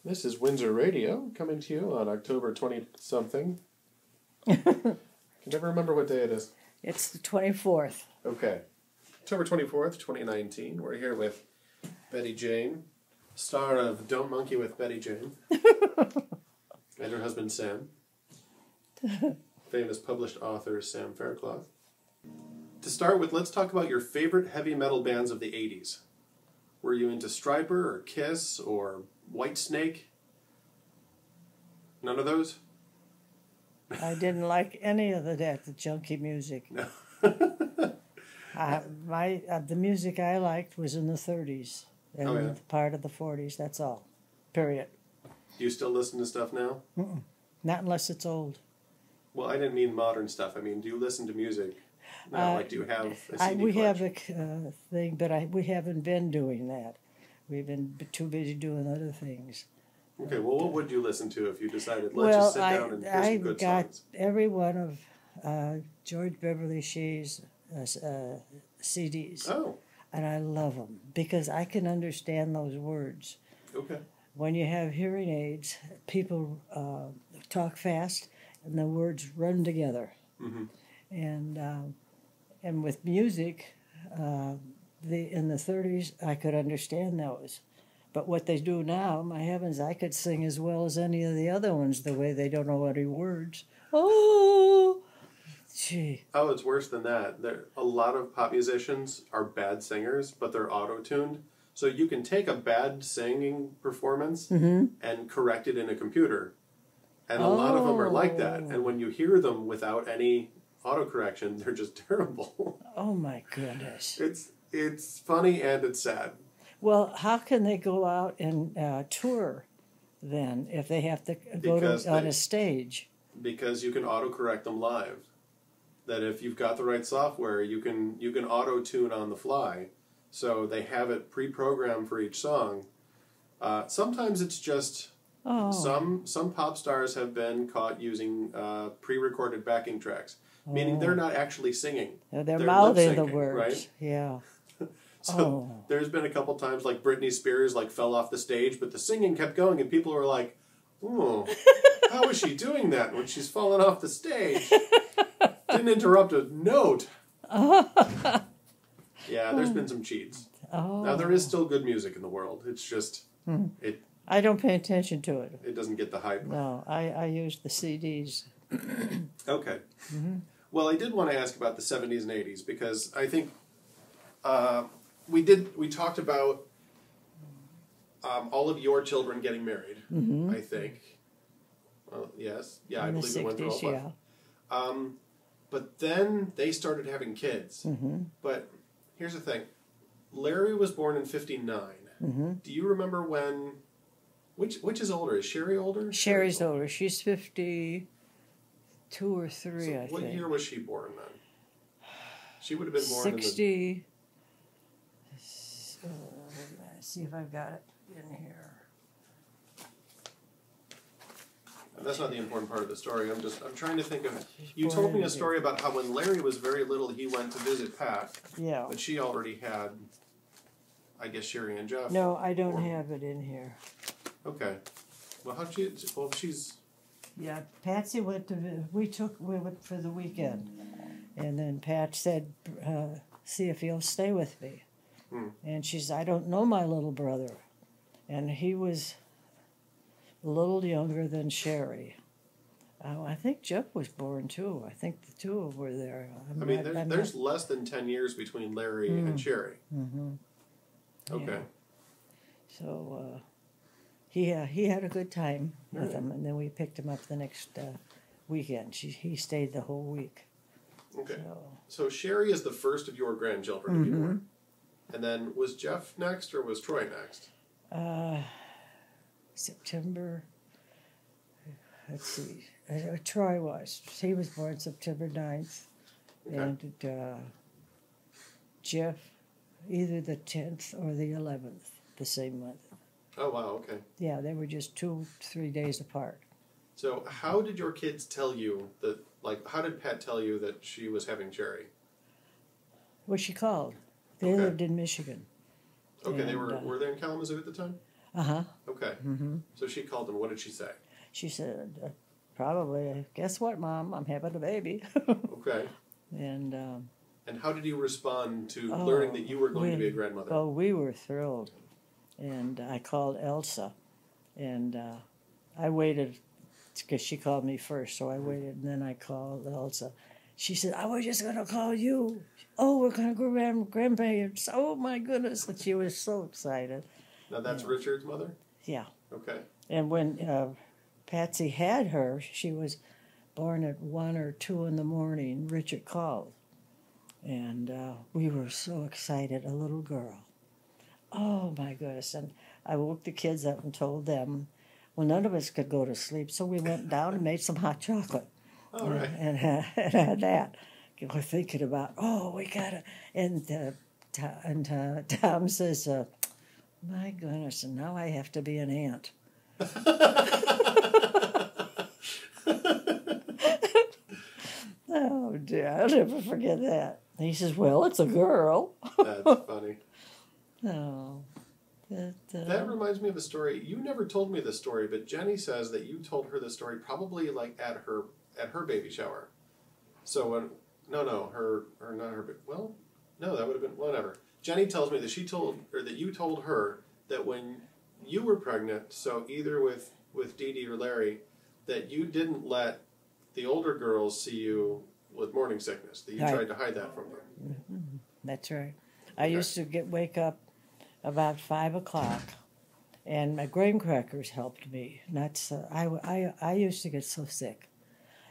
This is Windsor Radio, coming to you on October 20-something. I can never remember what day it is. It's the 24th. Okay. October 24th, 2019. We're here with Betty Jane, star of Don't Monkey with Betty Jane, and her husband Sam, famous published author Sam Faircloth. To start with, let's talk about your favorite heavy metal bands of the 80s. Were you into Stryper or Kiss or Whitesnake? None of those? I didn't like any of the junky music. No. The music I liked was in the 30s and part of the 40s. That's all. Period. Do you still listen to stuff now? Mm-mm. Not unless it's old. Well, I didn't mean modern stuff. I mean, do you listen to music now? Like, do you have a CD we have collection? a thing, but we haven't been doing that. We've been too busy doing other things. Okay, well, what would you listen to if you decided, let's just sit down and hear some good songs? I've got every one of George Beverly Shea's CDs. Oh. And I love them because I can understand those words. Okay. When you have hearing aids, people talk fast and the words run together. Mm-hmm. And with music, in the 30s, I could understand those. But what they do now, my heavens, I could sing as well as any of the other ones, the way they don't know any words. Oh, gee. Oh, it's worse than that. A lot of pop musicians are bad singers, but they're auto-tuned. So you can take a bad singing performance and correct it in a computer. And a lot of them are like that. And when you hear them without any autocorrection, they're just terrible. Oh, my goodness. It's funny and it's sad. Well, how can they go out and tour then if they have to go on a stage? Because you can autocorrect them live. That if you've got the right software, you can auto-tune on the fly. So they have it pre-programmed for each song. Sometimes it's just some pop stars have been caught using pre-recorded backing tracks, meaning they're not actually singing. They're mouthing the words, right? Yeah. So there's been a couple times like Britney Spears fell off the stage, but the singing kept going, and people were like, "Oh, how is she doing that when she's fallen off the stage?" Didn't interrupt a note. Yeah, there's been some cheats. Now there is still good music in the world. It's just I don't pay attention to it. It doesn't get the hype. No, I use the CDs. Okay. Mm-hmm. Well, I did want to ask about the 70s and 80s because I think we talked about all of your children getting married. Mm-hmm. I think. Well, yes, yeah, I believe it went through all five. Yeah. But then they started having kids. Mm-hmm. But here's the thing: Larry was born in '59. Mm-hmm. Do you remember when? Which is older? Is Sheri older? Sheri's older. She's 52 or 3. So I think. What year was she born then? She would have been born 60. Let's see if I've got it in here. That's not the important part of the story. I'm trying to think of. You told me a story about how when Larry was very little, he went to visit Pat. Yeah. But she already had, I guess, Sheri and Jeff. No, I don't have it in here. Okay. Well, how'd she? Well, she's. Yeah, Patsy went to. We went for the weekend, and then Pat said, "See if he'll stay with me." And she said, "I don't know my little brother," and he was a little younger than Sheri. I think Jeff was born too. I think the two of them were there. There's less than 10 years between Larry and Sheri. Mm-hmm. Okay. Yeah. So he had a good time with him, and then we picked him up the next weekend. He stayed the whole week. Okay. So Sheri is the first of your grandchildren to be born. And then was Jeff next or was Troy next? September. Let's see. Troy was. He was born September 9th. Okay. And Jeff, either the 10th or the 11th, the same month. Oh, wow, okay. Yeah, they were just 2-3 days apart. So how did your kids tell you that, how did Pat tell you that she was having Sheri? Well, she called. They lived in Michigan. Okay, and, were they in Kalamazoo at the time? Uh-huh. Okay. Mm-hmm. So she called him. What did she say? She said, probably, guess what, Mom? I'm having a baby. Okay. And how did you respond to learning that you were going to be a grandmother? Oh, we were thrilled. And I called Elsa. And I waited, because she called me first, so I waited, and then I called Elsa. She said, I was just going to call you. Oh, we're going to go grandparents. Oh, my goodness. And she was so excited. Now, that's Richard's mother? Yeah. Okay. And when Patsy had her, she was born at 1 or 2 in the morning. Richard called. And we were so excited, a little girl. Oh, my goodness. And I woke the kids up and told them, well, none of us could go to sleep, so we went down and made some hot chocolate. All right. And had that. We're thinking about, we got to. And Tom says, my goodness, and now I have to be an aunt. Oh, dear, I'll never forget that. And he says, well, it's a girl. That's funny. Oh. That reminds me of a story. You never told me this story, but Jenny says that you told her this story probably like at her baby shower. So when that would have been whatever. Jenny tells me that you told her that when you were pregnant, so either with Dee Dee or Larry, that you didn't let the older girls see you with morning sickness, that you tried to hide that from them. Mm-hmm. That's right. I used to wake up about 5 o'clock, and my graham crackers helped me. I used to get so sick,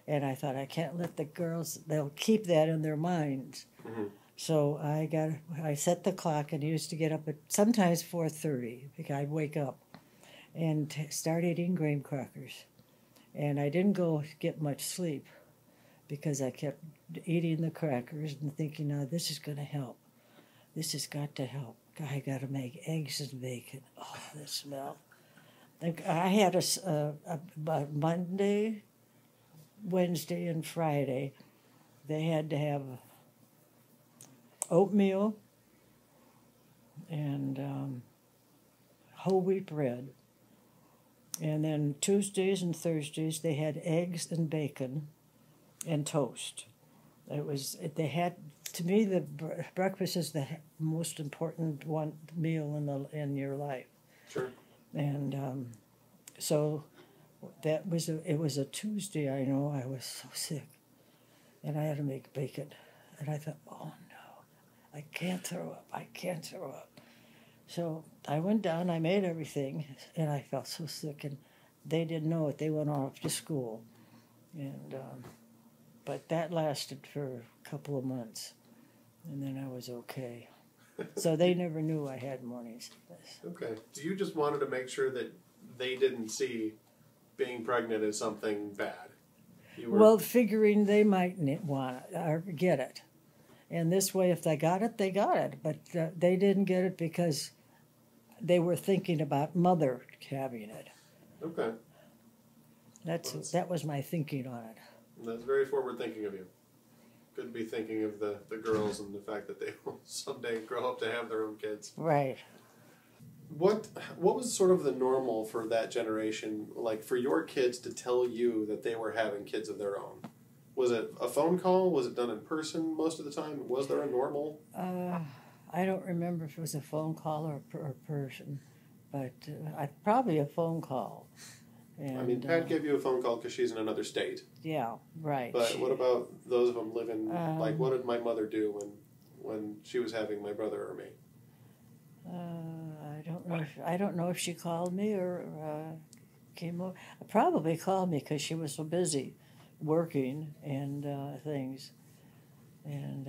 and I thought, I can't let the girls, they'll keep that in their minds. Mm-hmm. So I set the clock and used to get up at sometimes 4:30 because I'd wake up and start eating graham crackers. And I didn't go get much sleep because I kept eating the crackers and thinking, now this is going to help. This has got to help. I got to make eggs and bacon. Oh, the smell. I had a Monday, Wednesday, and Friday. They had to have oatmeal and whole wheat bread. And then Tuesdays and Thursdays they had eggs and bacon and toast. They had, to me, the breakfast is the most important meal in your life. Sure. And so it was a Tuesday. I know I was so sick, and I had to make bacon, and I thought, oh no, I can't throw up. So I went down, I made everything, and I felt so sick, and they didn't know it. They went off to school, and but that lasted for a couple of months, and then I was okay. So they never knew I had morning sickness. Okay. So you just wanted to make sure that they didn't see being pregnant as something bad. Well, figuring they might want it or get it. And this way, if they got it, they got it. But they didn't get it because they were thinking about mother having it. Okay. That was my thinking on it. That's very forward thinking of you. Could be thinking of the girls and the fact that they will someday grow up to have their own kids. Right. What was sort of the normal for that generation, like for your kids to tell you that they were having kids of their own? Was it a phone call? Was it done in person most of the time? Was there a normal? I don't remember if it was a phone call or a person, but probably a phone call. And, I mean, Pat gave you a phone call because she's in another state. Yeah, right. But what about those of them living, like what did my mother do when she was having my brother or me? I don't know if she called me or came over. Probably called me because she was so busy working and things, and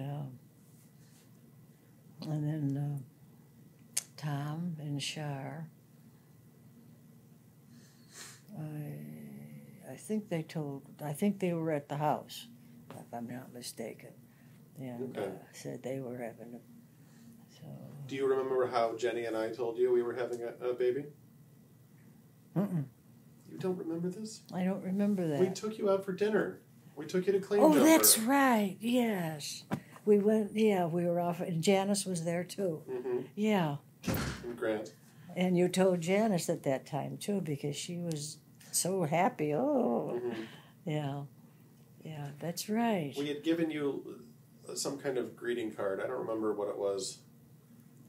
then Tom and Shar. I think they were at the house, if I'm not mistaken, and said they were having a. So. Do you remember how Jenny and I told you we were having a baby? Mm-mm. You don't remember this? I don't remember that. We took you out for dinner. We took you to Clean Oh, Jumper. that's right. Yes, we went. Yeah, we were off, and Janice was there too. Mm-hmm. Yeah. And Grant. And you told Janice at that time, too, because she was so happy. Oh, yeah. Yeah, that's right. We had given you some kind of greeting card. I don't remember what it was.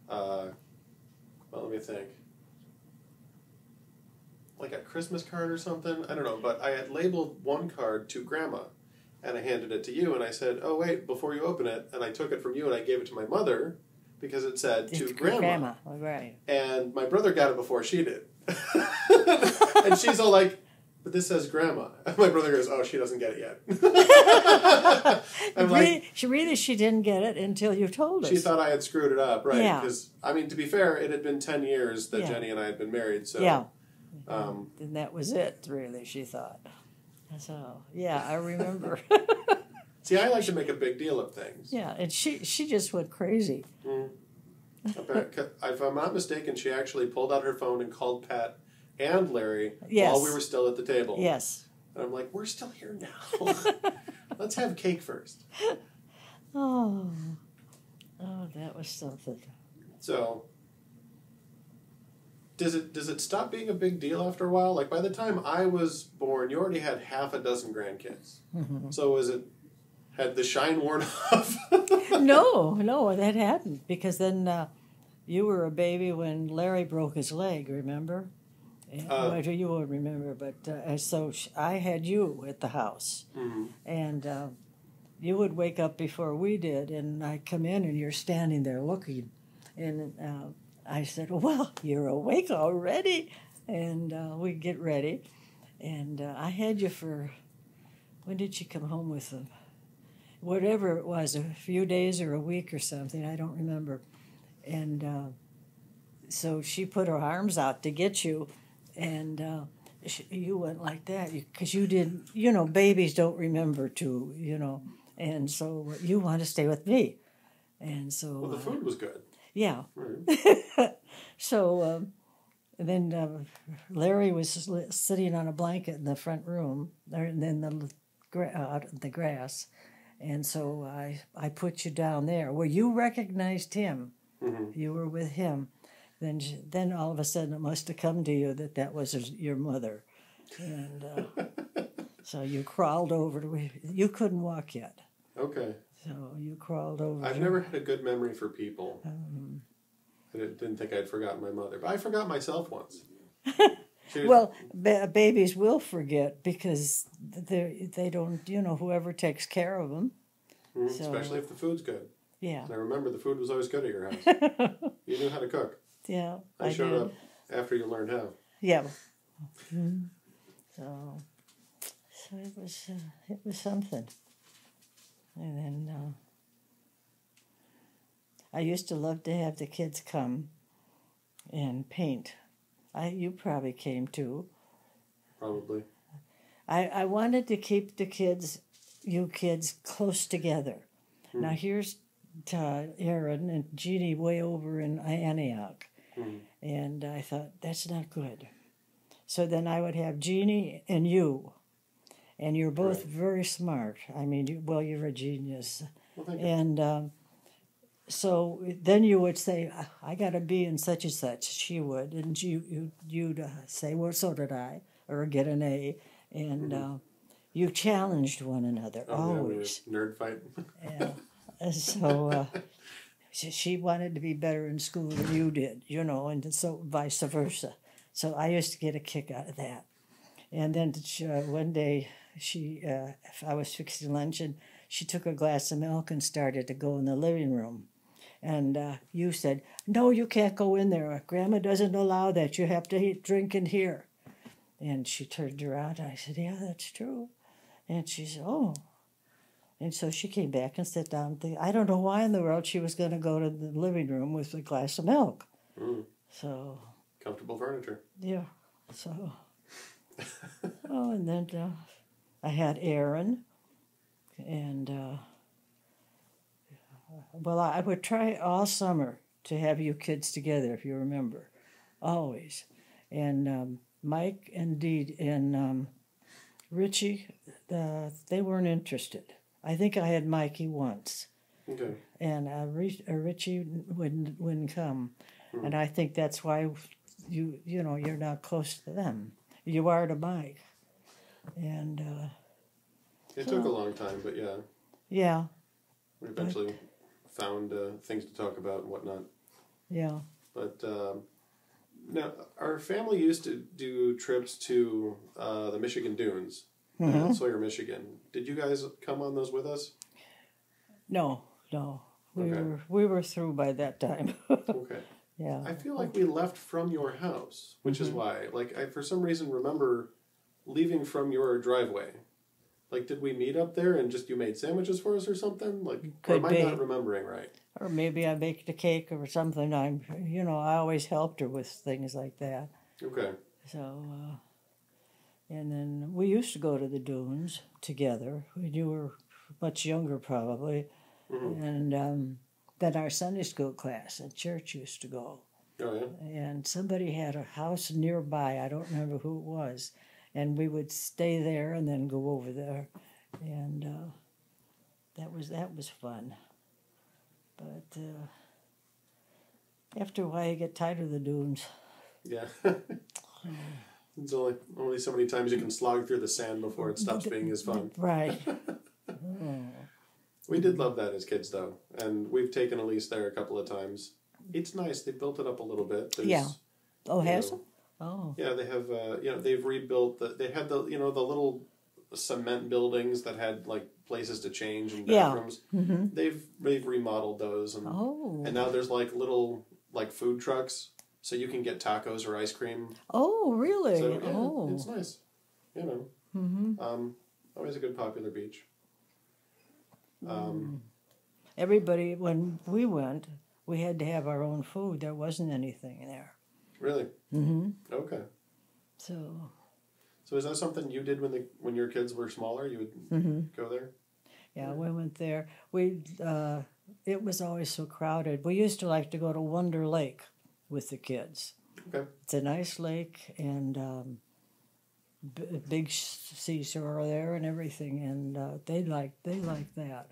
Well, let me think. Like a Christmas card or something? I don't know. But I had labeled one card to Grandma. And I handed it to you, and I said, "Oh, wait, before you open it." And I took it from you, and I gave it to my mother, because it said, "To Grandma." Grandma, right. And my brother got it before she did. And she's all like, "But this says Grandma." And my brother goes, "Oh, she doesn't get it yet." I'm like, she didn't get it until you told us. she thought I had screwed it up, right? Yeah. Because, I mean, to be fair, it had been 10 years that Yeah. Jenni and I had been married, so... Yeah. And that was it, really, she thought. So, yeah, I remember. See, I like to make a big deal of things. Yeah, and she just went crazy. If I'm not mistaken, she actually pulled out her phone and called Pat and Larry Yes. while we were still at the table. Yes. And I'm like, we're still here now. Let's have cake first. Oh, that was something. So, does it stop being a big deal after a while? Like, by the time I was born, you already had half a dozen grandkids. So had the shine worn off? No, that hadn't. Because then you were a baby when Larry broke his leg, remember? Well, you won't remember, but so I had you at the house. And you would wake up before we did, and I'd come in, and you're standing there looking. And I said, "Well, you're awake already." And we'd get ready. And I had you for, when did you come home with them? Whatever it was, a few days or a week or something, I don't remember. And so she put her arms out to get you, and you went like that, because you didn't, babies don't remember to, and so you want to stay with me. And so... Well, the food was good. Yeah. Right. So then Larry was sitting on a blanket in the front room, and then out in the grass. And so I put you down there. Well, you recognized him. You were with him. Then all of a sudden it must have come to you that was your mother. And so you crawled over to... You couldn't walk yet. Okay. So you crawled over. I've never had a good memory for people. I didn't think I'd forgotten my mother. But I forgot myself once. Well, babies will forget because they don't, whoever takes care of them. So, especially if the food's good. Yeah. And I remember the food was always good at your house. You knew how to cook. Yeah, I showed up after you learned how. Yeah. So it was something. And then I used to love to have the kids come and paint. You probably came too. Probably. I wanted to keep you kids close together. Now here's Aaron and Jeannie way over in Antioch. And I thought, that's not good. So then I would have Jeannie and you. And you're both very smart. I mean, you're a genius. Well, thank you. And so then you would say, "I got to be in such and such." She would, and you'd say, "Well, so did I," or get an A. And you challenged one another always. Yeah, we were nerd fight. Yeah. And so she wanted to be better in school than you did, and so vice versa. So I used to get a kick out of that. And then one day I was fixing lunch, and she took a glass of milk and started to go in the living room. And you said, "No, you can't go in there. Grandma doesn't allow that. You have to drink in here." And she turned around, and I said, "Yeah, that's true." And she said, "Oh." And so she came back and sat down. I don't know why in the world she was going to go to the living room with a glass of milk. So comfortable furniture. Yeah. So... and then I had Aaron, and I would try all summer to have you kids together, if you remember, always. And Mike and Dee and Richie, they weren't interested. I think I had Mikey once. Okay. And Richie wouldn't come, and I think that's why you know, you're not close to them. You are to Mike. And it took a long time, but yeah. Yeah. We eventually found things to talk about and whatnot. Yeah. But now, our family used to do trips to the Michigan Dunes, Sawyer, Michigan. Did you guys come on those with us? No. We were through by that time. Okay. Yeah. I feel like we left from your house, which is why, like, I for some reason remember leaving from your driveway. Like, did we meet up there and just you made sandwiches for us or something? Like, or am I not remembering right? Or maybe I baked a cake or something. I always helped her with things like that. Okay. So, and then we used to go to the dunes together when you were much younger, probably. And then our Sunday school class at church used to go. Oh, yeah? And somebody had a house nearby. I don't remember who it was. And we would stay there and then go over there. And that was fun. But after a while, you get tired of the dunes. Yeah. It's only so many times you can slog through the sand before it stops being as fun. Right. We did love that as kids, though. And we've taken Elise there a couple of times. It's nice. They built it up a little bit. Yeah. Oh, has it? Oh. Yeah, they have, they've rebuilt, they had the little cement buildings that had, like, places to change and bathrooms. Yeah. Mm-hmm. They've remodeled those. And now there's, like, little, like, food trucks, so you can get tacos or ice cream. Oh, really? So, yeah, it's nice. You know. Mm-hmm. Always a good popular beach. Everybody, when we went, we had to have our own food. There wasn't anything there. Really? Mm-hmm. Okay. So is that something you did when your kids were smaller? You would go there? Yeah, we went there. It was always so crowded. We used to like to go to Wonder Lake with the kids. Okay. It's a nice lake and big seashore there and everything, and they like that.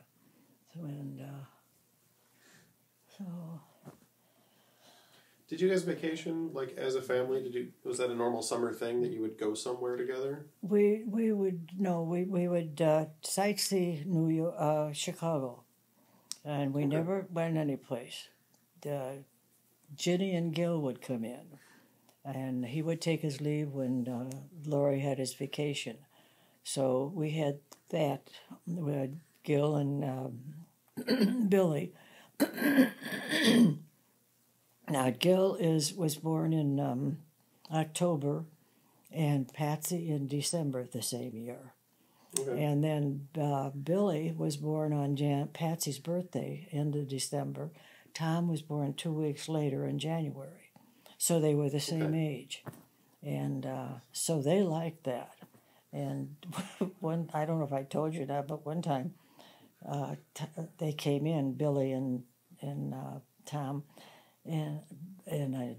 So. Did you guys vacation like as a family? Was that a normal summer thing that you would go somewhere together? We would sightsee New York, Chicago, and we never went anyplace. Jenni and Gil would come in, and he would take his leave when Lori had his vacation. So we had that. We had Gil and Billy. Now, Gil was born in October, and Patsy in December the same year. Okay. And then Billy was born on Patsy's birthday, end of December. Tom was born 2 weeks later in January. So they were the same age. And so they liked that. And I don't know if I told you that, but one time they came in, Billy and Tom, and I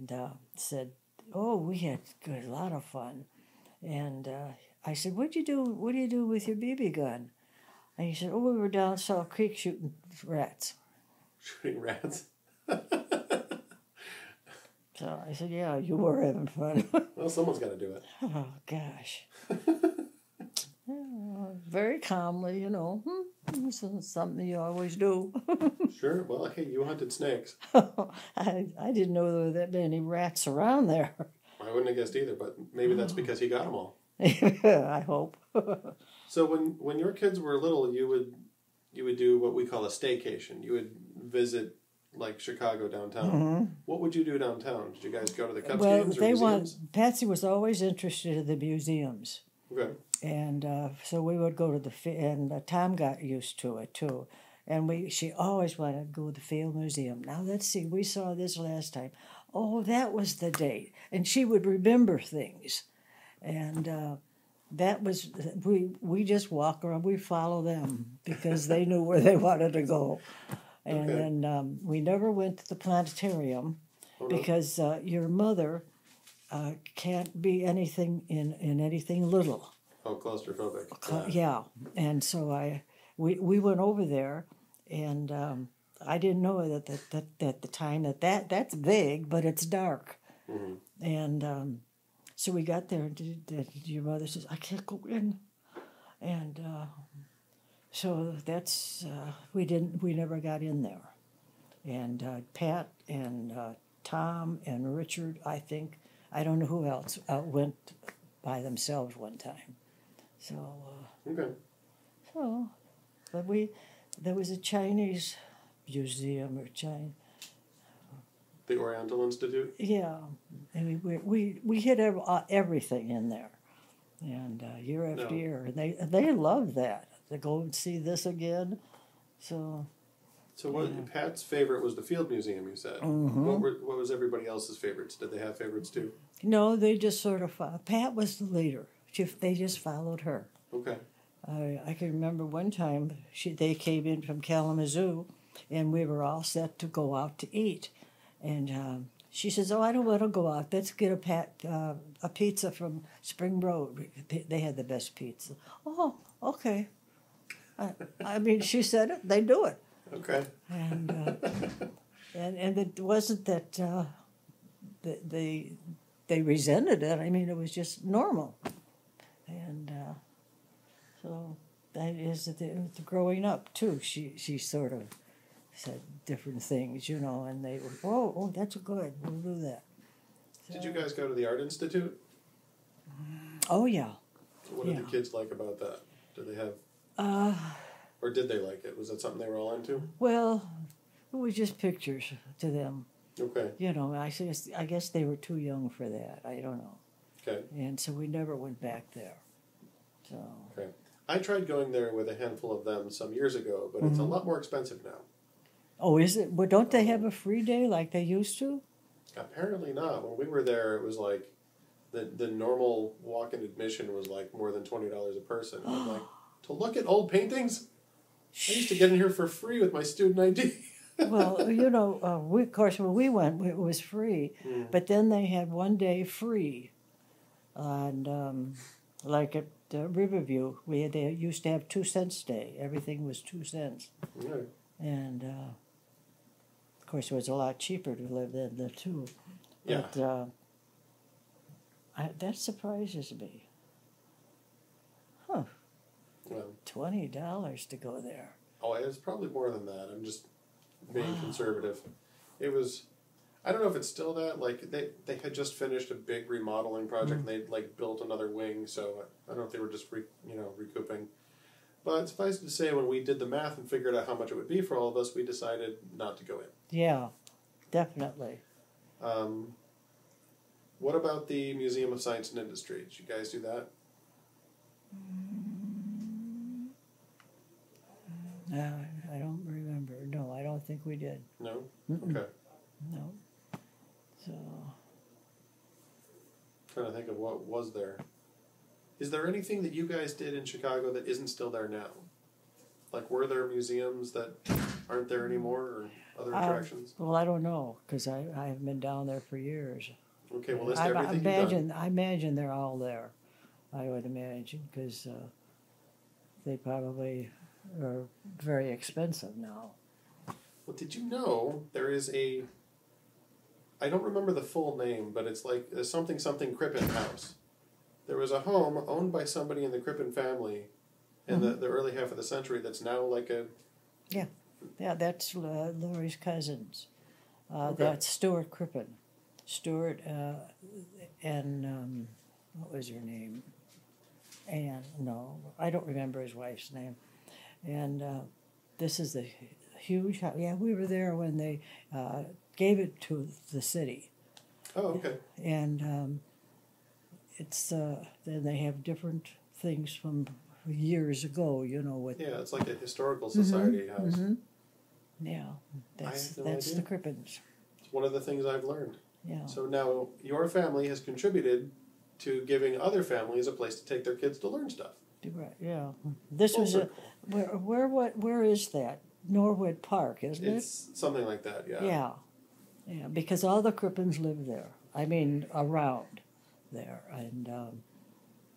said, "Oh, we had a lot of fun." And I said, "What do you do with your BB gun?" And he said, "Oh, we were down Salt Creek shooting rats." Shooting rats. So I said, "Yeah, you were having fun." Well, someone's got to do it. Oh gosh. Very calmly, This is something you always do. Sure. Well, hey, you hunted snakes. I didn't know there were that many rats around there. I wouldn't have guessed either, but maybe that's because he got them all. I hope. So when your kids were little, you would do what we call a staycation. You would visit like Chicago downtown. Mm-hmm. What would you do downtown? Did you guys go to the Cubs games or museums? Patsy was always interested in the museums. Okay. And so we would go to and Tom got used to it too. And she always wanted to go to the Field Museum. Now let's see, we saw this last time. Oh, that was the date. And she would remember things. And that was, we just walk around, we follow them because they knew where they wanted to go. And then we never went to the planetarium because your mother can't be anything in anything little. Oh, claustrophobic. Yeah, and so we went over there, and I didn't know that at the time that's big, but it's dark, And so we got there, and your mother says, "I can't go in," and so that's we never got in there. And Pat and Tom and Richard, I think, I don't know who else, went by themselves one time. So Okay. so, but there was a Chinese museum or China. The Oriental Institute? Yeah, and we hit everything in there, and year after year, and they love that. They go and see this again, so. So what? Pat's favorite was the Field Museum, you said. Mm-hmm. What was everybody else's favorites? Did they have favorites too? No, they just sort of Pat was the leader. They just followed her. Okay. I can remember one time they came in from Kalamazoo, and we were all set to go out to eat. And she says, "Oh, I don't want to go out. Let's get a pizza from Spring Road. They had the best pizza." "Oh, okay." I mean, she said it. They do it. Okay. And it wasn't that they resented it. I mean, it was just normal. And so that is the growing up too. She sort of said different things, and they were, oh, that's good, we'll do that. So, did you guys go to the Art Institute? Oh, yeah. What did the kids like about that? Did they have, or did they like it? Was that something they were all into? Well, it was just pictures to them. Okay. I guess they were too young for that. I don't know. Okay. And so we never went back there. So. Okay. I tried going there with a handful of them some years ago, but it's a lot more expensive now. Oh, is it? Well, don't they have a free day like they used to? Apparently not. When we were there, it was like the normal walk-in admission was like more than $20 a person. I'm like, to look at old paintings? I used to get in here for free with my student ID. Well, of course, when we went, it was free. But then they had one day free. And like at Riverview, they used to have 2 cents day. Everything was 2 cents. Right. And, of course, it was a lot cheaper to live than the 2. Yeah. But that surprises me. Huh. Well, $20 to go there. Oh, it was probably more than that. I'm just being conservative. It was, I don't know if it's still that. Like, they had just finished a big remodeling project, and they'd, like, built another wing, so I don't know if they were just, recouping. But suffice it to say, when we did the math and figured out how much it would be for all of us, we decided not to go in. Yeah, definitely. What about the Museum of Science and Industry? Did you guys do that? I don't remember. No, I don't think we did. No? Mm-mm. Okay. No. So. Trying to think of what was there. Is there anything that you guys did in Chicago that isn't still there now? Like, were there museums that aren't there anymore, or other attractions? Well, I don't know, because I haven't been down there for years. Okay, well, list everything you've done. I imagine they're all there. I would imagine, because they probably are very expensive now. Well, did you know there is a... I don't remember the full name, but it's like a something Crippen house. There was a home owned by somebody in the Crippen family in the early half of the century that's now like a... Yeah, that's Laurie's cousins. Okay. That's Stuart Crippen. Stuart and what was her name? Anne. No, I don't remember his wife's name. And this is the huge house. Yeah, we were there when they gave it to the city. Oh, okay. And it's then they have different things from years ago, with... Yeah, it's like a historical society house. Mm-hmm. Yeah, that's idea. the Crippens. It's one of the things I've learned. Yeah. So now your family has contributed to giving other families a place to take their kids to learn stuff. Right. Yeah. This Full was circle. where is that? Norwood Park, isn't it? It's something like that. Yeah. Yeah. Yeah, because all the Crippens live there. I mean, around there, and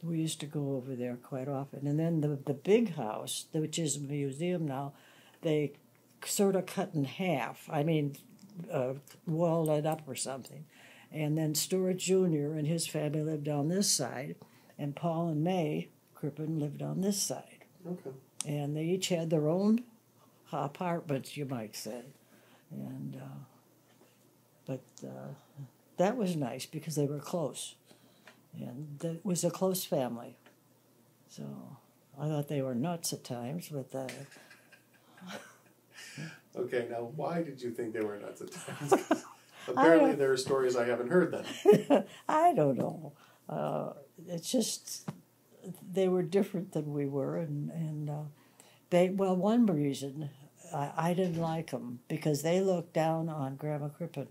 we used to go over there quite often. And then the big house, which is a museum now, they sort of cut in half. I mean, walled it up or something, And then Stuart Jr. and his family lived on this side, and Paul and May Crippen lived on this side. Okay. And they each had their own apartments, you might say. And but that was nice because they were close, and it was a close family. So I thought they were nuts at times, but. Okay, now why did you think they were nuts at times? Apparently there are stories I haven't heard then. I don't know. It's just they were different than we were, and one reason I didn't like them because they looked down on Grandma Crippen,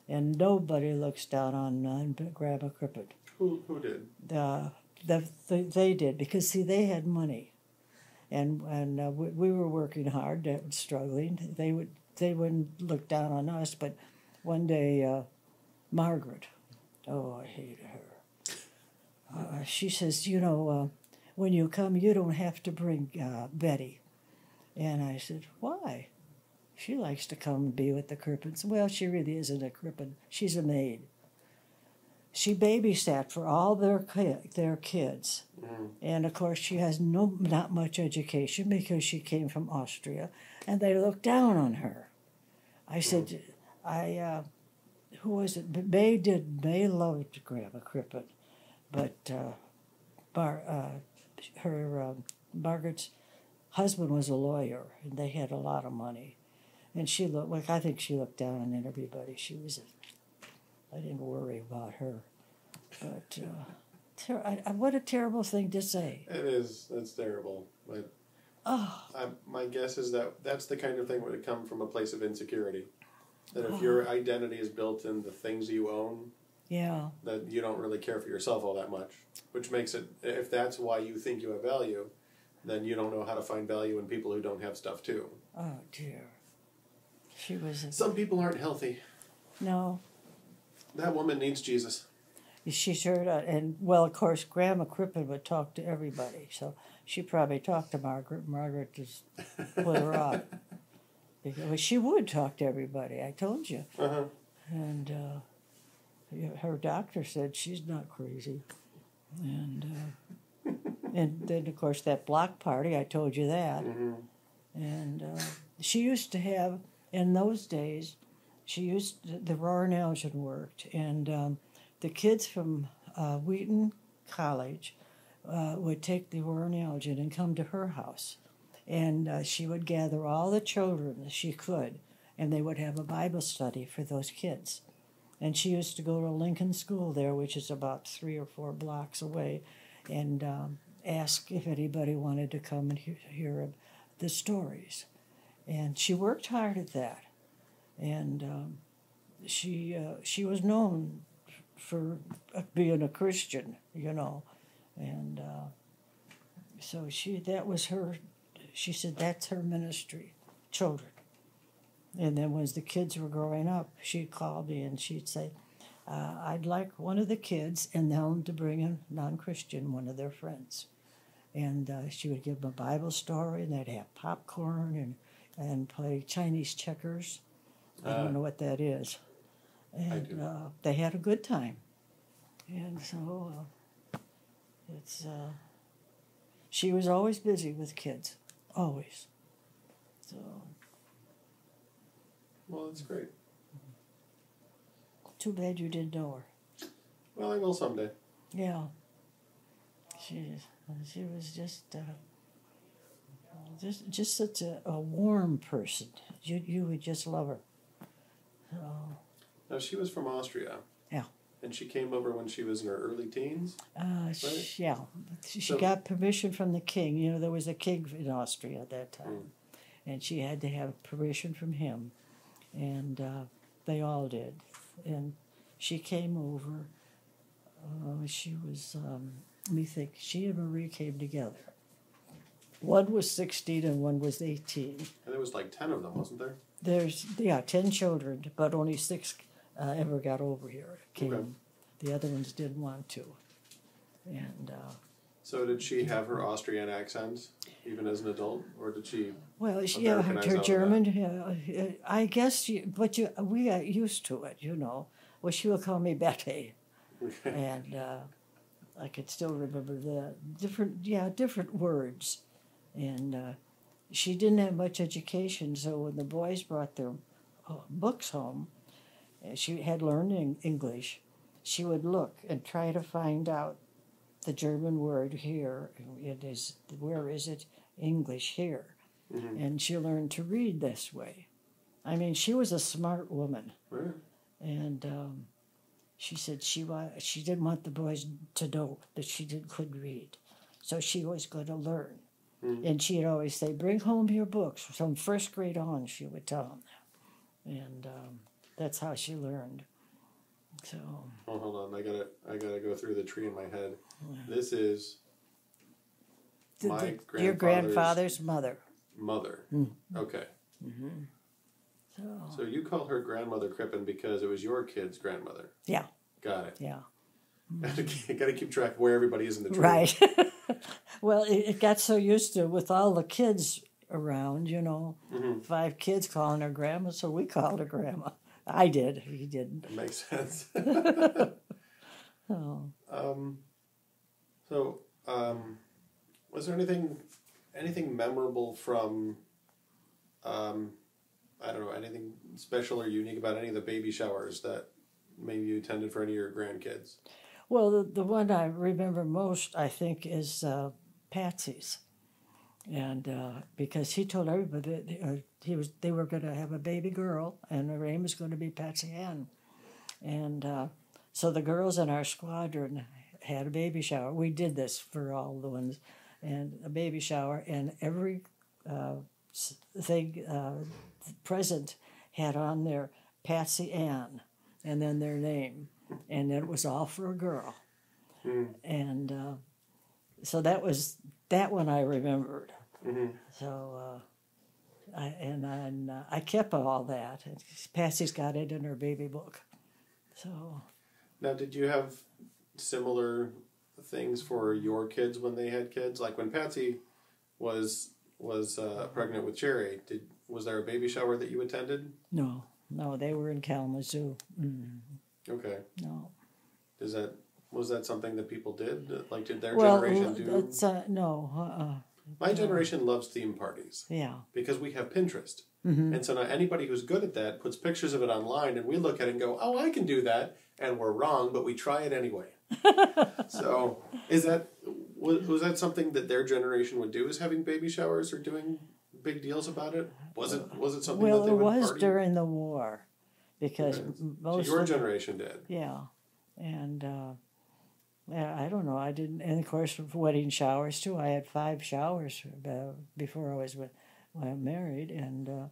and nobody looks down on Grandma Crippen. Who did? They did because see they had money. And we were working hard, struggling. They wouldn't look down on us. But one day, Margaret, oh, I hated her. She says, when you come, you don't have to bring Betty. And I said, why? She likes to come and be with the Crippens. Well, she really isn't a Crippen. She's a maid. She babysat for all their kids. Mm. And, of course, she has not much education because she came from Austria, and they looked down on her. I said, who was it? May loved Grandma Crippen, but Margaret's husband was a lawyer, and they had a lot of money. And I think she looked down on everybody. I didn't worry about her, but what a terrible thing to say. It is. That's terrible. But my guess is that's the kind of thing that would come from a place of insecurity. That if your identity is built in the things you own, that you don't really care for yourself all that much, which makes it, if that's why you think you have value, then you don't know how to find value in people who don't have stuff too. Oh, dear. She was... Some people aren't healthy. No. That woman needs Jesus. She sure does. And, well, of course, Grandma Crippen would talk to everybody. So she probably talked to Margaret. Margaret just put her off. Because she would talk to everybody, I told you. Uh-huh. And her doctor said she's not crazy. And then, of course, that block party, I told you that. Mm-hmm. And she used to have, in those days, the Roaring worked, and the kids from Wheaton College would take the Roaring and come to her house, and she would gather all the children she could, and they would have a Bible study for those kids. And she used to go to Lincoln School there, which is about 3 or 4 blocks away, and ask if anybody wanted to come and hear the stories. And she worked hard at that. And she was known for being a Christian, and so that was her. She said that's her ministry, children. And then as the kids were growing up, she'd call me and she'd say, "I'd like one of the kids and them to bring a non-Christian, one of their friends," and she would give them a Bible story, and they'd have popcorn and play Chinese checkers. I don't know what that is. And they had a good time. And so she was always busy with kids, always. So. Well, that's great. Too bad you didn't know her. Well, I will someday. Yeah. She was just such a warm person. You would just love her. So. Now, she was from Austria. Yeah. And she came over when she was in her early teens? Right? Yeah. She got permission from the king. There was a king in Austria at that time. Mm. And she had to have permission from him. And they all did. And she came over. She was, let me think, she and Marie came together. One was 16 and one was 18. And there was like 10 of them, wasn't there? There's 10 children, but only 6 ever got over here. Okay. The other ones didn't want to. And so did she have her Austrian accent even as an adult, or did she? Well, her German. I guess, we got used to it. Well, she would call me Betty. And I could still remember the different words. And she didn't have much education, so when the boys brought their books home, she had learned English. She would look and try to find out the German word here. It is, where is it? English here. Mm-hmm. And she learned to read this way. I mean, she was a smart woman. Right. And she said she didn't want the boys to know that she could read. So she was going to learn. Mm-hmm. And she'd always say, bring home your books. From first grade on, she would tell them that. And that's how she learned. So. Oh, hold on. I gotta go through the tree in my head. Yeah. This is your grandfather's mother. Mother. Mm-hmm. Okay. Mm-hmm. So you call her Grandmother Crippen because it was your kid's grandmother. Yeah. Got it. Yeah. Mm-hmm. Got to keep track of where everybody is in the tree. Right. Well, it got so used to, with all the kids around, mm-hmm. 5 kids calling her grandma, so we called her grandma. I did. He didn't. That makes sense. Oh. Was there anything memorable from, I don't know, anything special or unique about any of the baby showers that maybe you attended for any of your grandkids? Well, the one I remember most, I think, is Patsy's. And because he told everybody that they were going to have a baby girl, and her name was going to be Patsy Ann. And so the girls in our squadron had a baby shower. We did this for all the ones, and a baby shower, and every present had on there Patsy Ann, and then their name, and it was all for a girl. Mm. And so that one I remembered. Mm-hmm. So I kept all that. Patsy's got it in her baby book. So now, did you have similar things for your kids when they had kids? Like when Patsy was pregnant with Sheri, was there a baby shower that you attended? No, they were in Kalamazoo. Mm. Okay. No. Was that something that people did? Like, did their generation do? No. My generation loves theme parties. Yeah. Because we have Pinterest. Mm-hmm. And so now anybody who's good at that puts pictures of it online, and we look at it and go, oh, I can do that. And we're wrong, but we try it anyway. So was that something that their generation would do, is having baby showers or doing big deals about it? Was it something that they would party? Well, it was during the war. Because most... So your generation did? Yeah. And... I don't know. I didn't, and of course, wedding showers too. I had 5 showers before I was married, and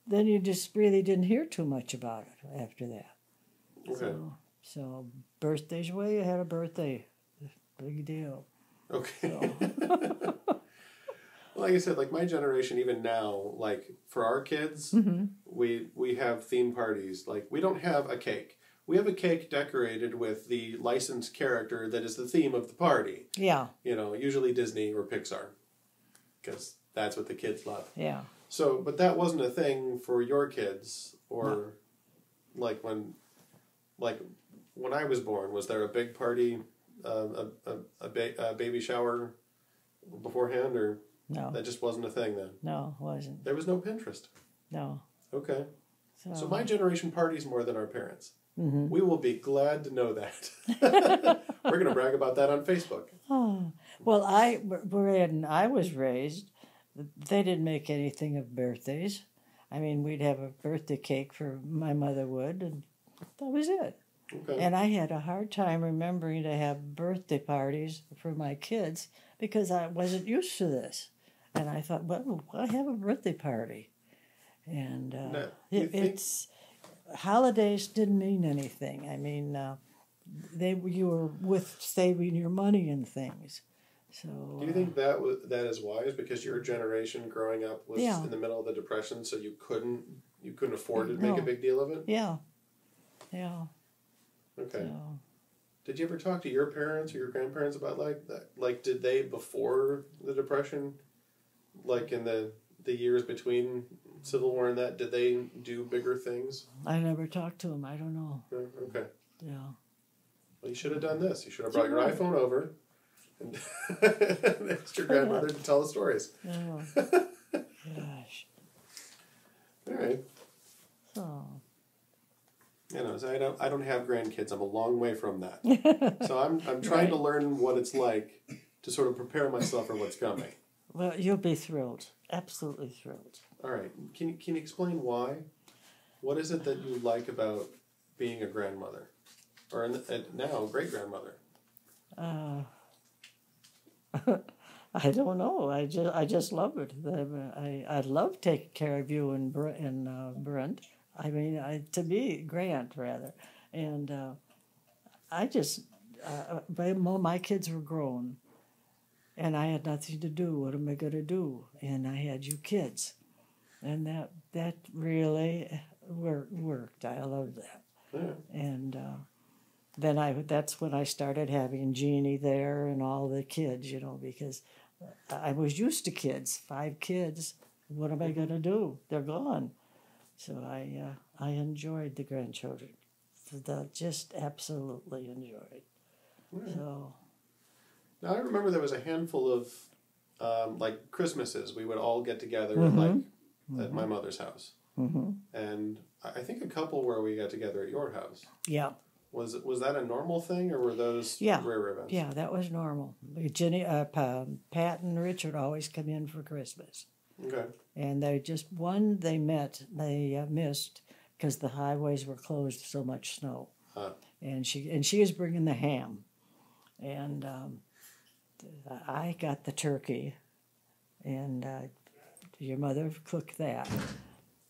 then you just really didn't hear too much about it after that. Okay. So birthdays, well, you had a birthday, big deal. Okay. So. Like I said, like my generation, even now, like for our kids, mm-hmm. we have theme parties. Like we don't have a cake. We have a cake decorated with the licensed character that is the theme of the party. Yeah. Usually Disney or Pixar, because that's what the kids love. Yeah. So, but that wasn't a thing for your kids, or like when I was born, was there a big party, a baby shower beforehand, or no? That just wasn't a thing then. No, it wasn't. There was no Pinterest. No. Okay. So my generation parties more than our parents. Mm-hmm. We will be glad to know that. We're going to brag about that on Facebook. Oh. Well, when I was raised, they didn't make anything of birthdays. I mean, we'd have a birthday cake for my mother would, and that was it. Okay. And I had a hard time remembering to have birthday parties for my kids because I wasn't used to this. And I thought, well, I have a birthday party. And it's... Holidays didn't mean anything. I mean, you were saving your money and things. So. Do you think that is wise because your generation growing up was in the middle of the Depression, so you couldn't afford to make a big deal of it? Yeah. Yeah. Okay. So. Did you ever talk to your parents or your grandparents about like that? Like, did they before the Depression, like in the years between Civil War and that, did they do bigger things? I never talked to them. I don't know. Okay. Yeah. Well, you should have done this. You should have brought your iPhone over and asked your grandmother to tell the stories. Oh, gosh. All right. So. You know, so I don't have grandkids. I'm a long way from that. So I'm trying to learn what it's like to sort of prepare myself for what's coming. Well, you'll be thrilled. Absolutely thrilled. All right. Can you explain why? What is it that you like about being a grandmother, or now great grandmother? I don't know. I just love it. I love taking care of you and Brent. I mean, to me, Grant rather, and my kids were grown, and I had nothing to do. What am I going to do? And I had you kids, and that really worked. I loved that, and then that's when I started having Jeannie there and all the kids, because I was used to kids, 5 kids. What am I going to do? They're gone. So I enjoyed the grandchildren. Just absolutely enjoyed. Yeah. So. Now I remember there was a handful of like Christmases. We would all get together at my mother's house, and I think a couple where we got together at your house. Yeah. Was that a normal thing, or were those rare events? Yeah, that was normal. Jenny, Pat, and Richard always come in for Christmas. Okay. And they missed because the highways were closed, so much snow. And she was bringing the ham, and I got the turkey, and your mother cooked that,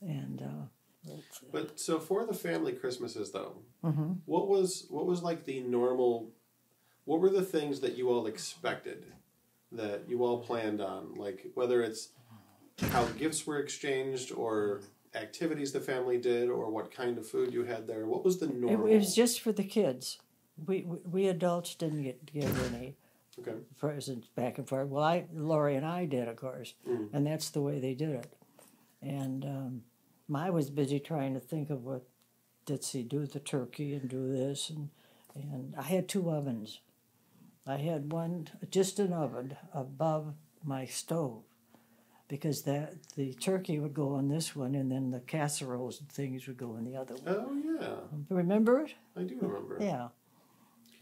and. But so for the family Christmases though, what was like the normal? What were the things that you all expected, that you all planned on? Like whether it's how gifts were exchanged, or activities the family did, or what kind of food you had there. What was the normal? It was just for the kids. We adults didn't give any presents back and forth. Well, Lori and I did, of course, and that's the way they did it. And I was busy trying to think of what did she do the turkey and do this, and I had 2 ovens. I had just an oven above my stove, because the turkey would go on this one, and then the casseroles and things would go in the other one. Oh, yeah. Remember it? I do remember. Yeah.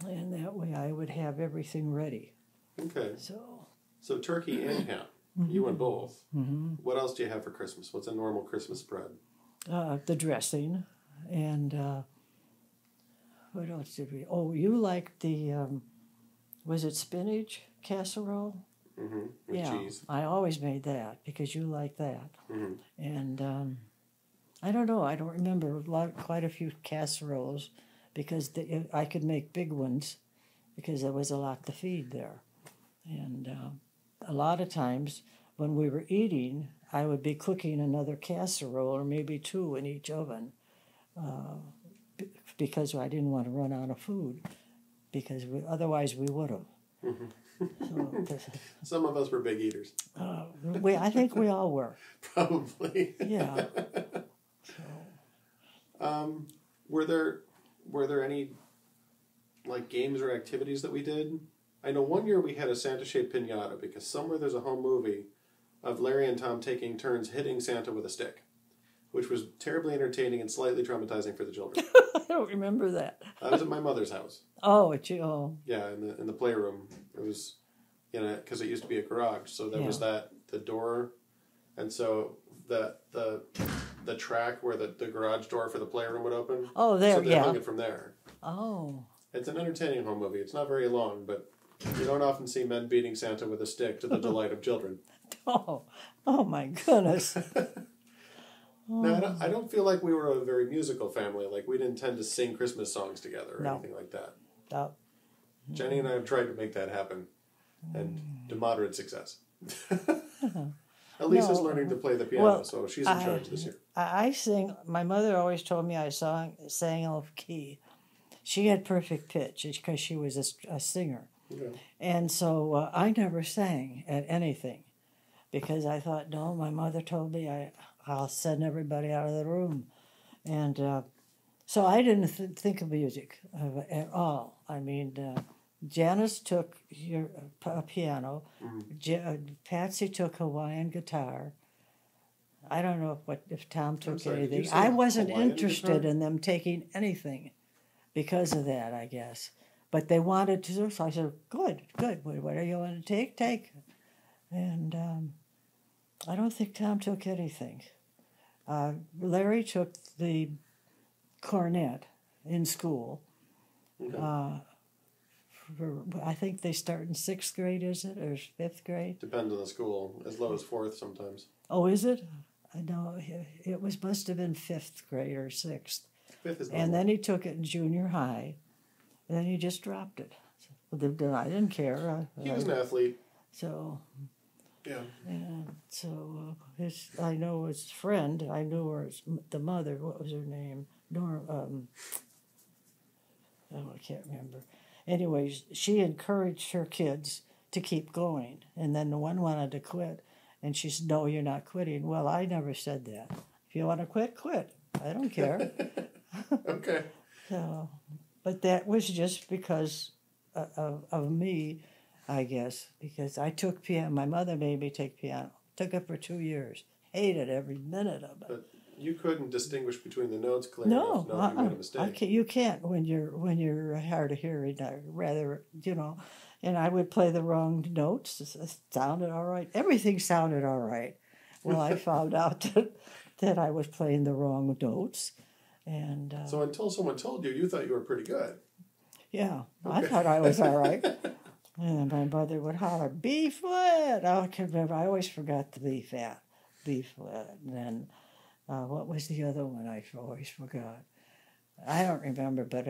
And that way I would have everything ready. Okay. So turkey and ham. You and both. What else do you have for Christmas? What's a normal Christmas spread? The dressing. And what else did we... Oh, you liked the... was it spinach casserole? With cheese. I always made that because you like that. And I don't know. I don't remember quite a few casseroles because I could make big ones because there was a lot to feed there. And a lot of times when we were eating, I would be cooking another casserole or maybe 2 in each oven because I didn't want to run out of food, because otherwise we would have. Some of us were big eaters. I think we all were. Probably. Yeah. Were there any like games or activities that we did? I know one year we had a Santa-shaped piñata because somewhere there's a home movie of Larry and Tom taking turns hitting Santa with a stick, which was terribly entertaining and slightly traumatizing for the children. I don't remember that. I was at my mother's house. Oh, Yeah, in the playroom. It was, because it used to be a garage, so there was the door, and so the track where the garage door for the playroom would open. Oh, there, so they hung it from there. Oh. It's an entertaining home movie. It's not very long, but you don't often see men beating Santa with a stick to the delight of children. Oh my goodness. Now, I don't feel like we were a very musical family. Like, we didn't tend to sing Christmas songs together or anything like that. No. Jenny and I have tried to make that happen, and to moderate success. Elise is learning to play the piano, so she's in charge this year. I sing. My mother always told me I sang off key. She had perfect pitch because she was a singer. Okay. And so I never sang at anything. because I thought, no, my mother told me I'll send everybody out of the room. And so I didn't think of music at all. I mean, Janice took a piano. Patsy took Hawaiian guitar. I don't know if Tom took anything. I wasn't interested in them taking anything because of that, I guess. But they wanted to, so I said, good. Whatever you want to take, take. And I don't think Tom took anything. Larry took the cornet in school. Okay. I think they start in 6th grade, is it, or 5th grade? Depends on the school, as low as 4th sometimes. Oh, is it? I know it must have been 5th grade or 6th. 5th is normal. And then he took it in junior high, and then he just dropped it. I didn't care. He was an athlete. So. Yeah. And so I know his friend. I knew her, the mother. What was her name? I can't remember. Anyways, she encouraged her kids to keep going, and then the one wanted to quit, and she said, "No, you're not quitting." Well, I never said that. If you want to quit, quit. I don't care. Okay. So, but that was just because of me, I guess, because I took piano. My mother made me take piano. Took it for 2 years. Hated every minute of it. But you couldn't distinguish between the notes clearly enough. No, you made a mistake. You can't when you're hard of hearing. Rather, and I would play the wrong notes. It sounded all right. Everything sounded all right. Well, I found out that I was playing the wrong notes, and so until someone told you, you thought you were pretty good. Yeah, okay. I thought I was all right. And my mother would holler, "B flat." I can remember. I always forgot the B flat, B flat. And then, what was the other one? I always forgot. I don't remember, but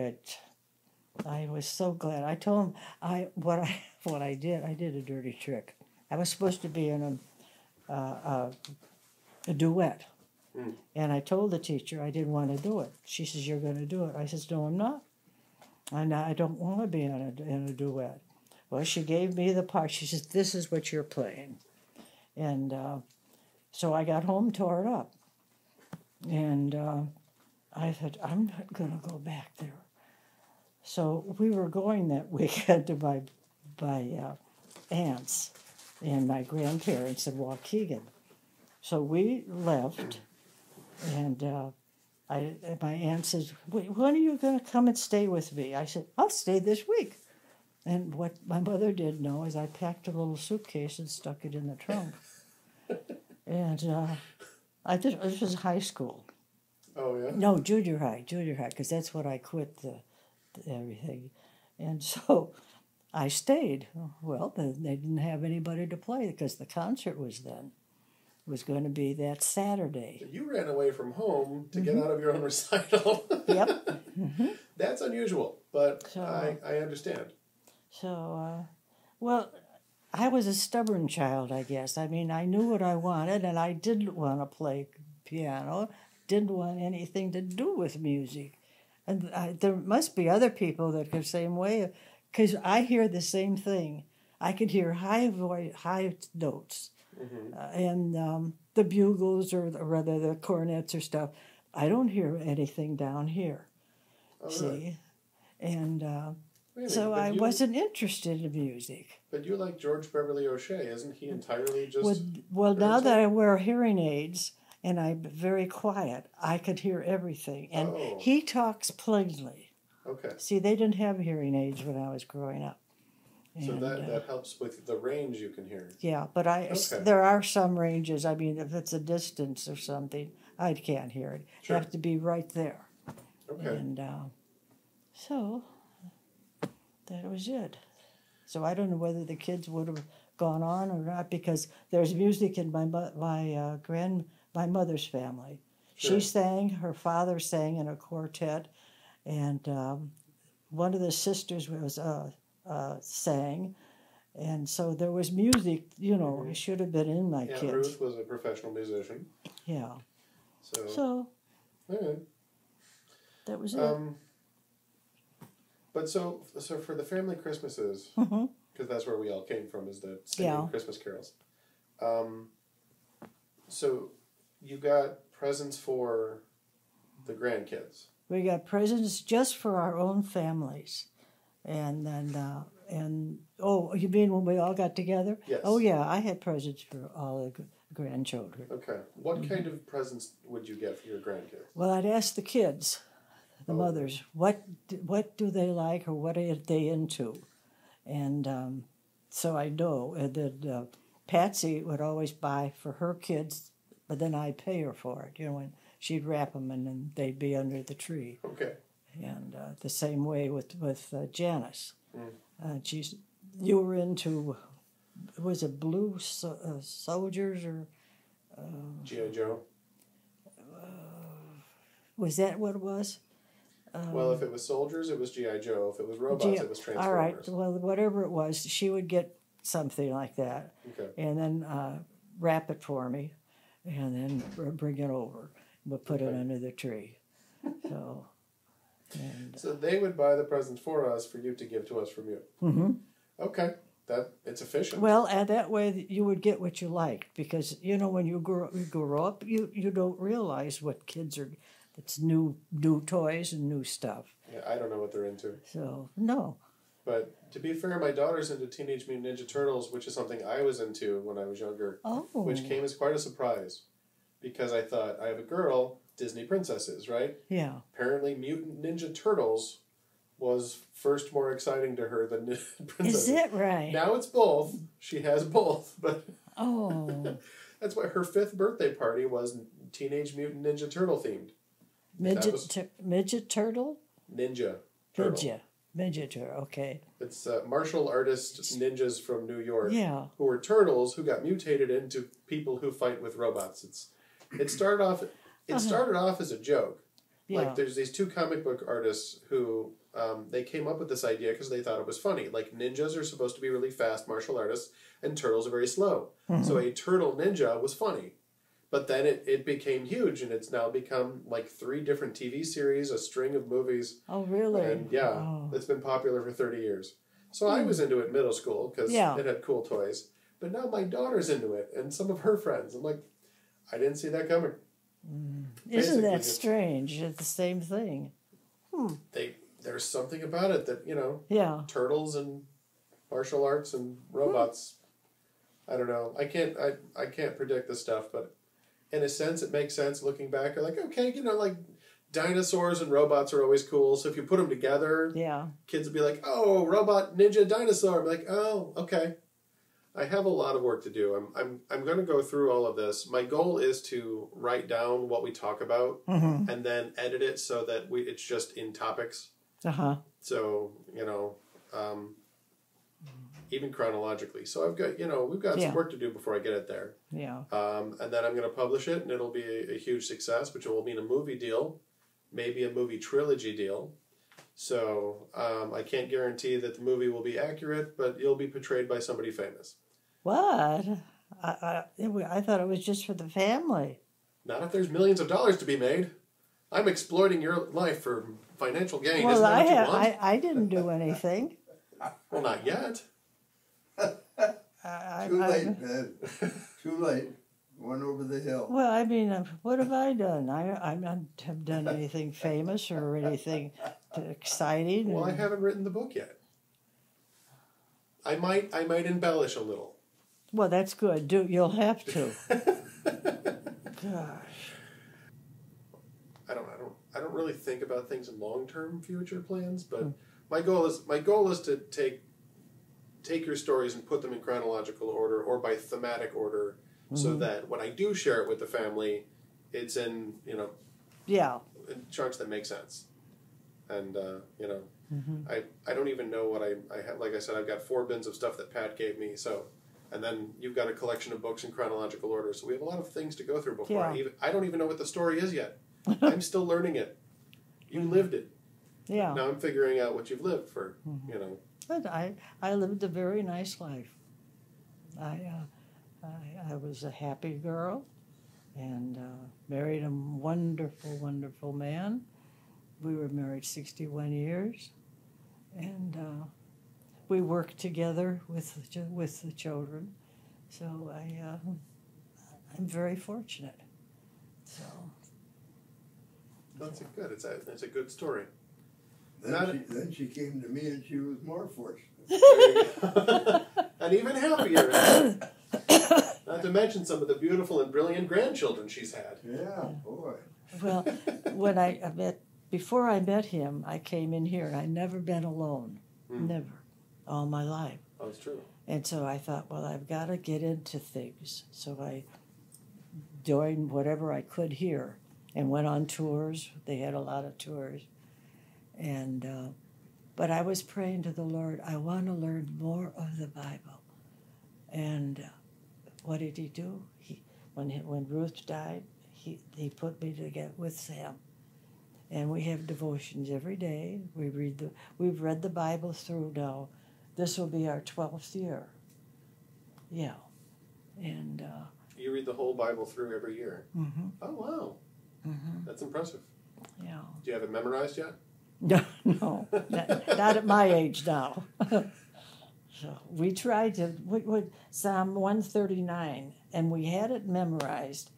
I was so glad. I told him what I did. I did a dirty trick. I was supposed to be in a duet, and I told the teacher I didn't want to do it. She says, "You're going to do it." I says, "No, I'm not. I don't want to be in a duet." Well, she gave me the part. She says, "This is what you're playing." And so I got home, tore it up. And I thought, I'm not going to go back there. So we were going that weekend to my aunts and my grandparents in Waukegan. So we left, and my aunt says, "When are you going to come and stay with me?" I said, "I'll stay this week." And what my mother didn't know is I packed a little suitcase and stuck it in the trunk. And this was high school. Oh, yeah? No, junior high, because that's when I quit the everything. And so I stayed. Well, they didn't have anybody to play because the concert was going to be that Saturday. You ran away from home to get out of your own recital. Yep. That's unusual, but so, I understand. So, well, I was a stubborn child, I guess. I mean, I knew what I wanted, and I didn't want to play piano, didn't want anything to do with music. And there must be other people that are the same way, because I hear the same thing. I could hear high notes, and the bugles, or rather the cornets or stuff. I don't hear anything down here, see? Right. And... so I wasn't interested in music. But you like George Beverly O'Shea, isn't he entirely just... Well, now that I wear hearing aids and I'm very quiet, I could hear everything. And he talks plainly. Okay. See, they didn't have hearing aids when I was growing up. So that helps with the range you can hear. Yeah, but there are some ranges. I mean, if it's a distance or something, I can't hear it. Sure. You have to be right there. Okay. And so... that was it. So I don't know whether the kids would have gone on or not, because there's music in my mother's family. Sure. She sang, her father sang in a quartet, and one of the sisters was sang, and so there was music. It should have been in my kids. Ruth was a professional musician. Yeah. So. All right. That was it. But so for the family Christmases, because that's where we all came from, is the singing Christmas carols. So you got presents for the grandkids. We got presents just for our own families. And then, oh, you mean when we all got together? Yes. Oh, yeah, I had presents for all the grandchildren. Okay. What kind of presents would you get for your grandkids? Well, I'd ask the kids, the mothers, what do they like or what are they into? And so I know. And then Patsy would always buy for her kids, but then I'd pay her for it, when she'd wrap them and then they'd be under the tree. Okay. And the same way with Janice. You were into, was it Blue Soldiers or? G.I. Joe. Was that what it was? Well, if it was soldiers, it was G.I. Joe. If it was robots, it was Transformers. All right. Well, whatever it was, she would get something like that. Okay. And then wrap it for me and then bring it over. We'll put it under the tree. So... So they would buy the presents for us, for you to give to us from you. Mm-hmm. Okay, it's efficient. Well, and that way you would get what you liked, because when you grow up, you don't realize what kids are. It's new toys and new stuff. Yeah, I don't know what they're into. So no. But to be fair, my daughter's into Teenage Mutant Ninja Turtles, which is something I was into when I was younger. Oh. Which came as quite a surprise, because I thought, I have a girl. Disney princesses, right? Yeah. Apparently, Mutant Ninja Turtles was first more exciting to her than princesses. Is it right? Now it's both. She has both, but that's why her 5th birthday party was Teenage Mutant Ninja Turtle themed. Midget turtle? Ninja turtle. Midget turtle. Okay. It's martial artist ninjas from New York. Yeah. Who are turtles who got mutated into people who fight with robots. It started off. It started off as a joke. Yeah. Like, there's these 2 comic book artists who, they came up with this idea because they thought it was funny. Like, ninjas are supposed to be really fast martial artists, and turtles are very slow. Mm-hmm. So a turtle ninja was funny. But then it became huge, and it's now become, like, 3 different TV series, a string of movies. Oh, really? And, it's been popular for 30 years. So I was into it in middle school, because it had cool toys. But now my daughter's into it, and some of her friends. I'm like, I didn't see that coming. Isn't that strange? It's the same thing. There's something about it that, turtles and martial arts and robots. I don't know. I can't predict this stuff, but in a sense it makes sense looking back. Like, okay, like dinosaurs and robots are always cool. So if you put them together, kids will be like, oh, robot, ninja, dinosaur. I'm like, oh, okay. I have a lot of work to do. I'm going to go through all of this. My goal is to write down what we talk about and then edit it so that it's just in topics. So, even chronologically. So I've got, we've got some work to do before I get it there. Yeah. And then I'm going to publish it, and it'll be a huge success, which will mean a movie deal, maybe a movie trilogy deal. So I can't guarantee that the movie will be accurate, but you'll be portrayed by somebody famous. What? I thought it was just for the family. Not if there's millions of dollars to be made. I'm exploiting your life for financial gain. Well, Isn't that what you want? I didn't do anything. Well, not yet. Too late, man. Too late. One over the hill. Well, I mean, what have I done? I not have done anything famous or anything exciting. Well, I haven't written the book yet. I might embellish a little. Well, that's good. You'll have to. Gosh. I don't really think about things in long-term future plans, but my goal is to take your stories and put them in chronological order or by thematic order, so that when I do share it with the family, it's in in chunks that make sense. And I don't even know what I have. Like I said, I've got 4 bins of stuff that Pat gave me. So, and then you've got a collection of books in chronological order. So we have a lot of things to go through before I don't even know what the story is yet. I'm still learning it. You lived it. Yeah. Now I'm figuring out what you've lived for. But I lived a very nice life. I was a happy girl, and married a wonderful, wonderful man. We were married 61 years, and we worked together with the children, So I'm very fortunate. So That's good. It's a good story. Then she came to me and she was more fortunate. And even happier. Not to mention some of the beautiful and brilliant grandchildren she's had. Yeah, boy. well, before I met him, I came in here and I'd never been alone. Never. All my life. Oh, it's true. And so I thought, well, I've got to get into things. So I joined whatever I could here and went on tours. They had a lot of tours. And but I was praying to the Lord, I want to learn more of the Bible. And what did he do? When Ruth died, he put me together with Sam. And we have devotions every day. We've read the Bible through now. This will be our 12th year. Yeah. And you read the whole Bible through every year? Mm-hmm. Oh, wow. Mm-hmm. That's impressive. Yeah. Do you have it memorized yet? No, not at my age now. So we tried to, Psalm 139, and we had it memorized,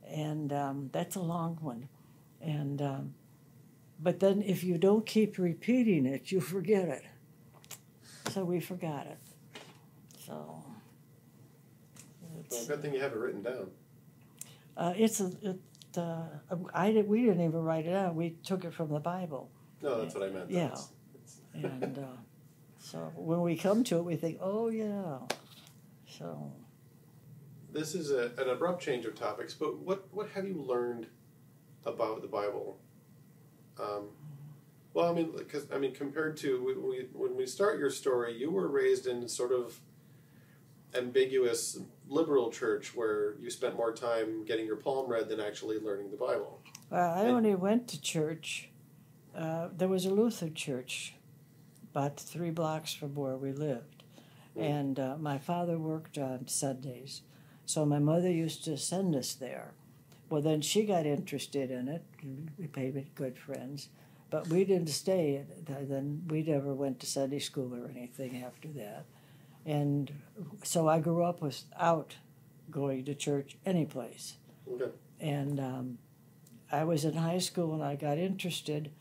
and that's a long one. And but then if you don't keep repeating it, you forget it. So we forgot it. So Well, good thing you have it written down. we didn't even write it out. We took it from the Bible. No, that's what I meant. Yeah. And so when we come to it, we think, oh, yeah. So this is an abrupt change of topics, but what have you learned about the Bible? Well, compared to when we start your story, you were raised in sort of ambiguous liberal church where you spent more time getting your palm read than actually learning the Bible. I only went to church. There was a Lutheran church about 3 blocks from where we lived. And my father worked on Sundays. So my mother used to send us there. Well, then she got interested in it. We became good friends. But we didn't stay. Then we never went to Sunday school or anything after that. And so I grew up without going to church any place. Okay. And I was in high school and I got interested.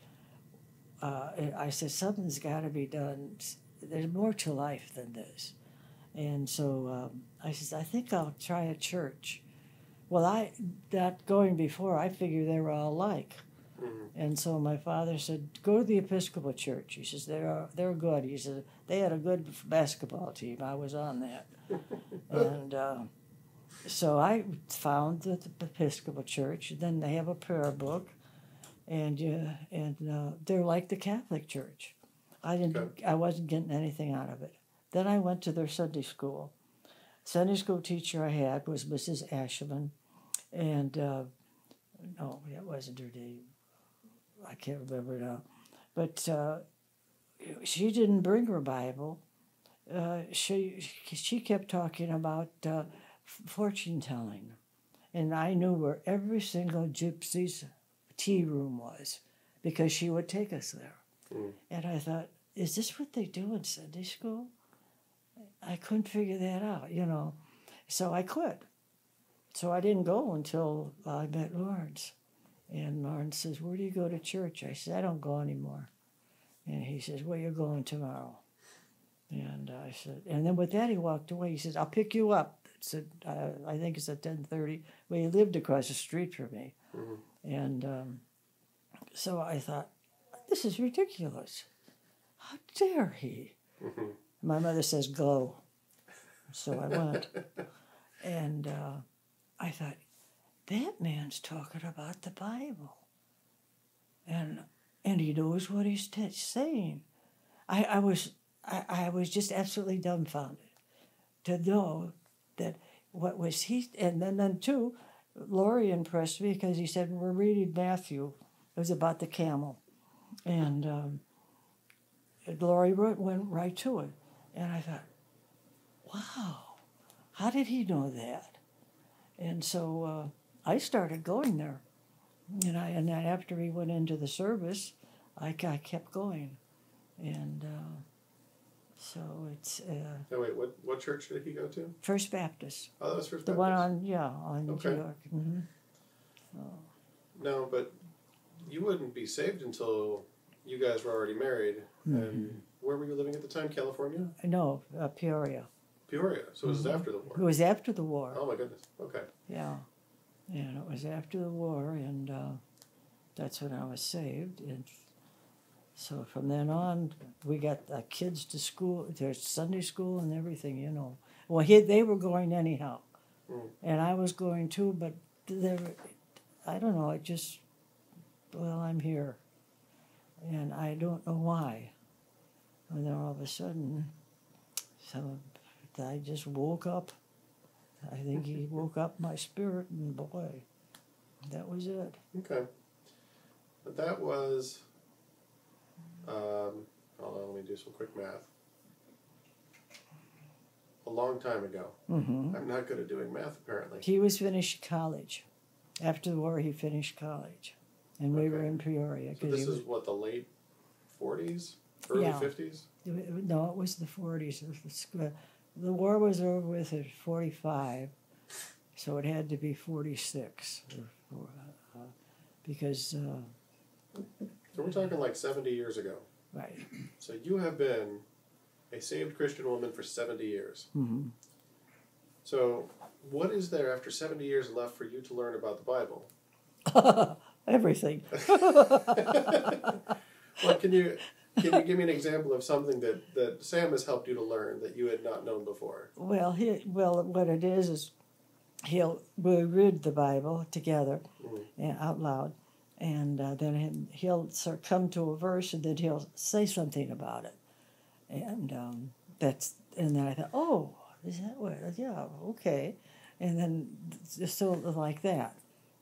I said, something's got to be done. There's more to life than this. And so I said, I think I'll try a church. Well, that going before, I figured they were all alike. Mm-hmm. And so my father said, go to the Episcopal Church. He says, they're good. He said, they had a good basketball team. I was on that. And so I found the Episcopal Church. Then they have a prayer book. And they're like the Catholic Church. I wasn't getting anything out of it. Then I went to their Sunday school. Sunday school teacher I had was Mrs. Ashman, and no, that wasn't her name. I can't remember now. But she didn't bring her Bible. She kept talking about fortune telling, and I knew where every single gypsy's tea room was because she would take us there. And I thought, is this what they do in Sunday school? I couldn't figure that out, So I quit. So I didn't go until I met Lawrence. And Lawrence says, where do you go to church? I said, I don't go anymore. And he says, well, you're going tomorrow. And I said, and then with that he walked away. He says, I'll pick you up. It's I think it's at 10:30. Well, he lived across the street from me. Mm-hmm. And so I thought, this is ridiculous. How dare he? Mm-hmm. My mother says, go. So I went. And I thought, that man's talking about the Bible. And he knows what he's saying. I was just absolutely dumbfounded to know that what was he... And then too, Laurie impressed me because he said, we're reading Matthew. It was about the camel. And Laurie went right to it. And I thought, wow, how did he know that? And so I started going there. And then after he went into the service, I kept going. And So it's Oh wait, what church did he go to? First Baptist. Oh, that was First The Baptist. one on Okay. York. Mm-hmm. No, but you wouldn't be saved until you guys were already married. And where were you living at the time? California? No, Peoria. Peoria. So it was after the war. It was after the war. Oh my goodness. Okay. Yeah, and it was after the war, and that's when I was saved. And so from then on, we got the kids to school, there's Sunday school and everything, you know. Well, they were going anyhow, and I was going too, but I don't know, it just, well, I'm here, and I don't know why. And then all of a sudden, I just woke up. I think he woke up my spirit, and boy, that was it. Okay. But that was, hold on, let me do some quick math. A long time ago. Mm-hmm. I'm not good at doing math, apparently. He was finished college. After the war, he finished college, and we were in Peoria. So this is what, the late 40s? Early 50s? No, it was the 40s. The war was over with at 45, so it had to be 46, because So we're talking like 70 years ago. right. So you have been a saved Christian woman for 70 years. Mm-hmm. So what is there after 70 years left for you to learn about the Bible? Everything. Well, can you give me an example of something that Sam has helped you to learn that you had not known before? Well, what it is we'll read the Bible together out loud, and then he'll sort of come to a verse, and then he'll say something about it, and then I thought, oh, is that what? Yeah, okay, and then just so like that,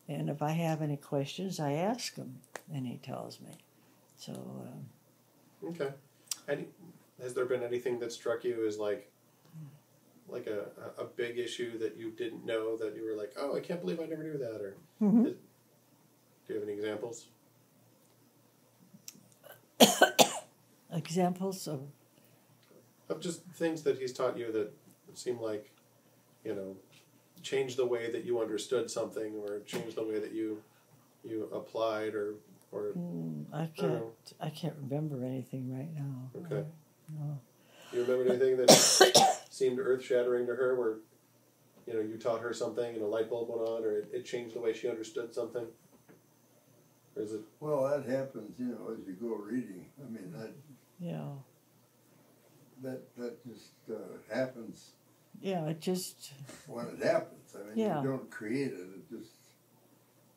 and if I have any questions, I ask him, and he tells me. So. Okay. Has there been anything that struck you as like a big issue that you didn't know that you were like, oh, I can't believe I never knew that? Or do you have any examples? Examples of just things that he's taught you that seem like, changed the way that you understood something, or changed the way that you applied, or I can't remember anything right now. Okay. No. Do you remember anything that seemed earth-shattering to her, where you taught her something and a light bulb went on, or it changed the way she understood something? Or is it? Well, that happens, as you go reading. I mean, that just happens. Yeah, it just. When it happens, I mean, Yeah. you don't create it.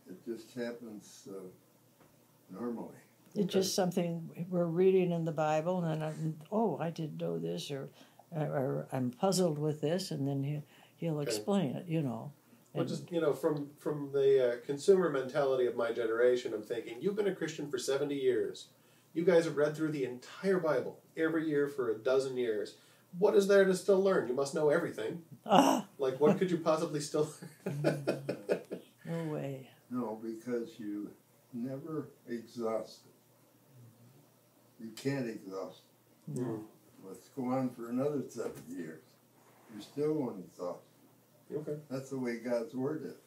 It just happens normally. It's just something we're reading in the Bible, and then I didn't know this, or I'm puzzled with this, and then he'll explain it, Well, just from the consumer mentality of my generation, I'm thinking, you've been a Christian for 70 years. You guys have read through the entire Bible every year for a dozen years. What is there to still learn? You must know everything. Like, what could you possibly still learn? No way. No, because you never exhaust it. You can't exhaust it. No. Let's go on for another 70 years. You still won't exhaust it. Okay. That's the way God's Word is.